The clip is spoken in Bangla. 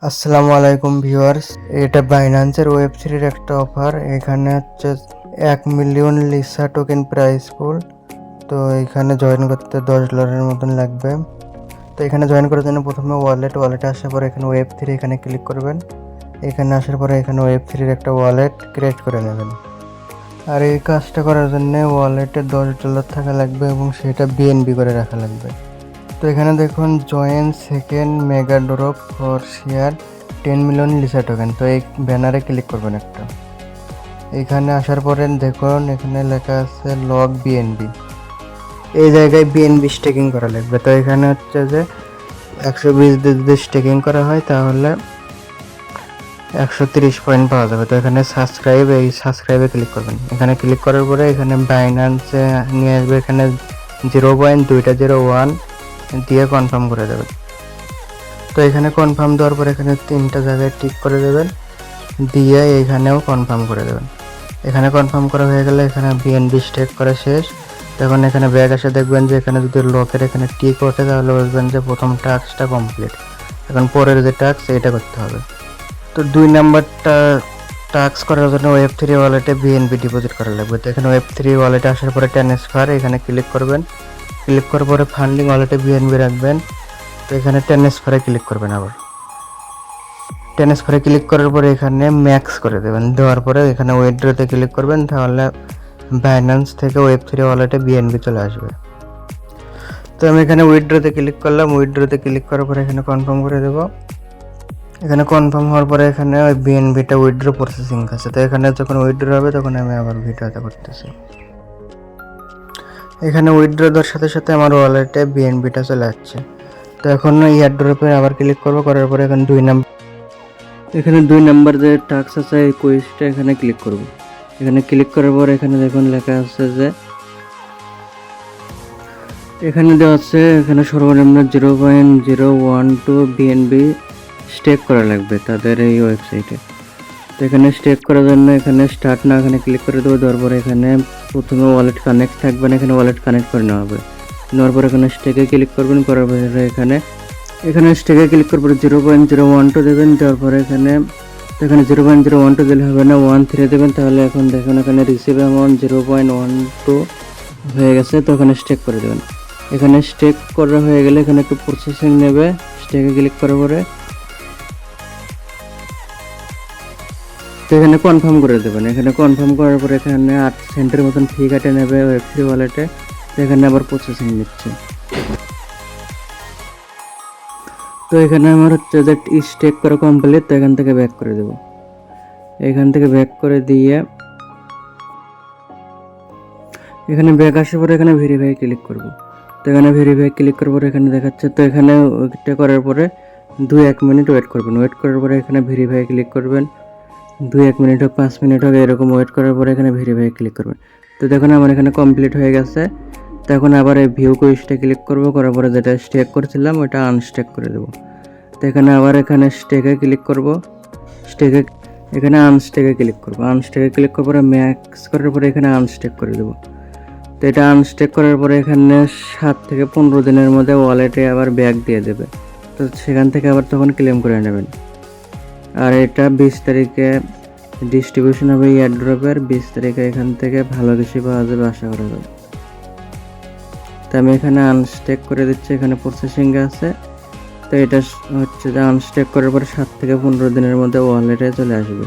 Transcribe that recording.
আসসালামু আলাইকুম ভিউয়ার্স, এটা বাইন্যান্সের ওয়েব থ্রির একটা অফার। এখানে হচ্ছে 1 মিলিয়ন লিসা টোকেন প্রাইস পুল। তো এখানে জয়েন করতে $10 মতন লাগবে। তো এখানে জয়েন করার জন্য প্রথমে ওয়ালেটে আসার পরে এখানে ওয়েব থ্রি এখানে ক্লিক করবেন। এখানে আসার পরে এখানে ওয়েব থ্রির একটা ওয়ালেট ক্রিয়েট করে নেবেন। আর এই কাজটা করার জন্য ওয়ালেটে $10 থাকা লাগবে এবং সেটা বিএনবি করে রাখা লাগবে। তো এখানে দেখুন join second mega drop for share 10 million Lisa token. তো এই ব্যানারে ক্লিক করবেন একটা। এখানে আসার পরে দেখুন এখানে লেখা আছে লগ বিএনবি। এই জায়গায় বিএনবি স্টেকিং করা লাগবে। তো এখানে হচ্ছে যে 120 যদি স্টেকিং করা হয় তাহলে 130 পয়েন্ট পাওয়া যাবে। তো এখানে সাবস্ক্রাইবে ক্লিক করবেন। এখানে ক্লিক করার পরে এখানে বাইন্যান্সে নিয়ে আসবে। এখানে 0.201 দিয়ে কনফার্ম করে দেবেন। তো এখানে কনফার্ম দেওয়ার পর এখানে 3টা জায়গায় টিক করে দেবেন, দিয়ে এখানেও কনফার্ম করে দেবেন। এখানে কনফার্ম করা হয়ে গেলে এখানে বিএনবি স্টেক করা শেষ। তখন এখানে ব্যাক আসে দেখবেন যে এখানে যদি লকের এখানে টিক ওঠে তাহলে বুঝবেন যে প্রথম টাস্কটা কমপ্লিট। এখন পরের যে টাস্ক এটা করতে হবে। তো 2 নাম্বারটা টাস্ক করার জন্য ওয়েব থ্রি ওয়ালেটে বিএনবি ডিপোজিট করা লাগবে। তো এখানে ওয়েব থ্রি ওয়ালেটে আসার পরে ট্রান্সফার এখানে ক্লিক করবেন। ক্লিক করার পরে ফান্ডিং ওয়ালেটে বিএনবি রাখবেন। তো এখানে ট্রান্সফারে ক্লিক করবেন। আবার ট্রান্সফারে ক্লিক করার পরে এখানে ম্যাক্স করে দেবেন। দেওয়ার পরে এখানে উইথড্রতে ক্লিক করবেন, তাহলে বাইন্যান্স থেকে ওয়েব থ্রি ওয়ালেটে বিএনবি চলে আসবে। তো আমি এখানে উইথড্রতে ক্লিক করলাম। উইথড্রতে ক্লিক করার পরে এখানে কনফার্ম করে দেবো। এখানে কনফার্ম হওয়ার পরে এখানে ওই বিএনবিটা উইথড্র প্রসেসিং আছে। তো এখানে যখন উইথড্র হবে তখন আমি আবার ভিডিওটা করতেছি। এখানে উইথড্র দেওয়ার সাথে সাথে আমার ওয়ালেটে বিএনবিটা চলে আসছে। তো এখন এয়ারড্রপে আবার ক্লিক করবো। করার পরে এখানে 2 নাম্বার যে টাস্ক আছে এই কুইজটা এখানে ক্লিক করব। এখানে ক্লিক করার পর এখানে দেখুন লেখা আছে যে এখানে দেওয়া আছে এখানে সর্বনিম্ন 0.012 বিএনবি স্টেক করা লাগবে তাদের এই ওয়েবসাইটে। তো এখানে স্টেক করার জন্য এখানে স্টার্ট না এখানে ক্লিক করে দেবো। দেওয়ার পরে এখানে প্রথমে ওয়ালেট কানেক্ট থাকবে না, এখানে ওয়ালেট কানেক্ট করে নেওয়া হবে। নেওয়ার পর এখানে স্টেকে ক্লিক করবেন। করার পরে এখানে স্টেকে ক্লিক করার পরে 0.012 দেবেন। দেওয়ার পরে এখানে 0.012 দিলে হবে না, 13 দেবেন। তাহলে এখন দেখুন এখানে রিসিভ অ্যামাউন্ট 0.12 হয়ে গেছে। তো এখানে স্টেক করে দেবেন। এখানে স্টেক করা হয়ে গেলে এখানে একটু প্রসেসিং নেবে। স্টেকে ক্লিক করার পরে তো এখানে কনফার্ম করে দেবেন। এখানে কনফার্ম করার পরে এখানে 8 সেন্টের মতন ফি কাটে নেবে ওয়েব থ্রি ওয়ালেটে। এখানে আবার প্রসেসিং নিচ্ছে। তো এখানে আমার হচ্ছে যে স্টেক করা কমপ্লিট। তো এখান থেকে ব্যাক করে দেব। এখান থেকে ব্যাক করে দিয়ে এখানে ব্যাক আসার পরে এখানে ভেরিফাই ক্লিক করব। তো এখানে ভেরিফাই ক্লিক করার পরে এখানে দেখাচ্ছে। তো এখানে ওইটা করার পরে 2-1 মিনিট ওয়েট করবেন। ওয়েট করার পরে এখানে ভেরিফাই ক্লিক করবেন। 2-1 মিনিট হোক 5 মিনিট হোক এরকম ওয়েট করার পরে এখানে ভেরিফাই ক্লিক করবেন। তো দেখুন আমার এখানে কমপ্লিট হয়ে গেছে। তো এখন আবার এই ভিউ কুইজটা ক্লিক করব। করার পরে যেটা স্টেক করছিলাম ওটা আনস্টেক করে দেবো। তো এখানে আবার এখানে স্টেকে ক্লিক করব। এখানে আনস্টেকে ক্লিক করব। আনস্টেকে ক্লিক করার পরে ম্যাক্স করার পরে এখানে আনস্টেক করে দেবো। তো এটা আনস্টেক করার পরে এখানে 7 থেকে 15 দিনের মধ্যে ওয়ালেটে আবার ব্যাক দিয়ে দেবে। তো সেখান থেকে আবার তখন ক্লেম করে নেবেন। আর এটা 20 তারিখে ডিস্ট্রিবিউশন হবে এয়ারড্রপের। 20 তারিখে এখান থেকে ভালো কিছু পাওয়া যাবে আশা করা যায়। তো আমি এখানে আনস্টেক করে দিচ্ছি। এখানে প্রসেসিংয়ে আছে। তো এটা হচ্ছে যে আনস্টেক করার পরে 7 থেকে 15 দিনের মধ্যে ওয়ালেটে চলে আসবে।